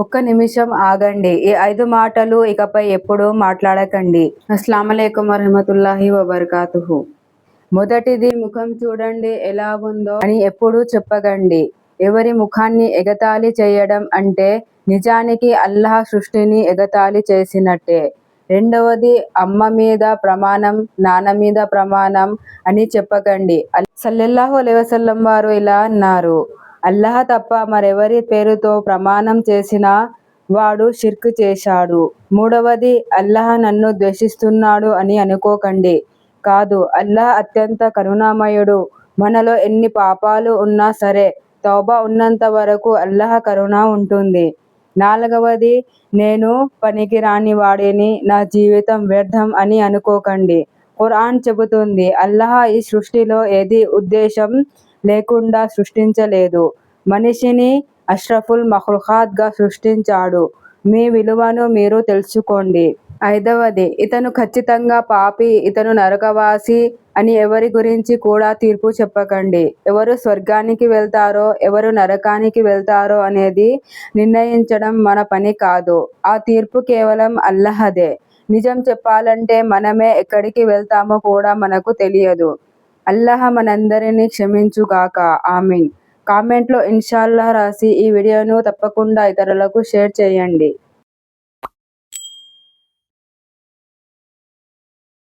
ఒక్క నిమిషం ఆగండి. ఈ 5 మాటలు ఇకపై ఎప్పుడూ మాట్లాడకండి. అస్సలాముఅలైకుం వరహ్మతుల్లాహి వబర్కాతుహు. మొదటిది, ముఖం చూడండి ఎలా ఉందో అని ఎప్పుడూ చెప్పకండి. ఎవరి ముఖాన్ని ఎగతాళి చేయడం అంటే నిజానికి అల్లాహ్ సృష్టిని ఎగతాళి చేసినట్టే. రెండవది, అమ్మ మీద ప్రమాణం, నాన్న మీద ప్రమాణం అని చెప్పకండి. సల్లల్లాహు అలైహి వసల్లం వారు ఇలా అన్నారు: అల్లాహ్ తప్ప మరెవరి పేరుతో ప్రమాణం చేసినా వాడు షిర్క్ చేశాడు. మూడవది, అల్లాహ్ నన్ను ద్వేషిస్తున్నాడు అని అనుకోకండి. కాదు, అల్లాహ్ అత్యంత కరుణామయుడు. మనలో ఎన్ని పాపాలు ఉన్నా సరే తౌబా ఉన్నంత వరకు అల్లాహ్ కరుణ ఉంటుంది. నాలుగవది, నేను పనికిరాని వాడిని, నా జీవితం వ్యర్థం అని అనుకోకండి. ఖురాన్ చెబుతుంది, అల్లాహ్ ఈ సృష్టిలో ఏది ఉద్దేశం లేకుండా సృష్టించలేదు. మనిషిని అష్రఫుల్ మఖ్లూకాత్ గా సృష్టించాడు. మీ విలువను మీరు తెలుసుకోండి. ఐదవది, ఇతను ఖచ్చితంగా పాపి, ఇతను నరకవాసి అని ఎవరి గురించి కూడా తీర్పు చెప్పకండి. ఎవరు స్వర్గానికి వెళ్తారో, ఎవరు నరకానికి వెళ్తారో అనేది నిర్ణయించడం మన పని కాదు. ఆ తీర్పు కేవలం అల్లాహ్దే. నిజం చెప్పాలంటే మనమే ఎక్కడికి వెళ్తామో కూడా మనకు తెలియదు. అల్లాహ్ మనందరినీ క్షమించుగాక. ఆమీన్. కామెంట్లో ఇన్షాల్లాహ్ రాసి ఈ వీడియోను తప్పకుండా ఇతరులకు షేర్ చేయండి.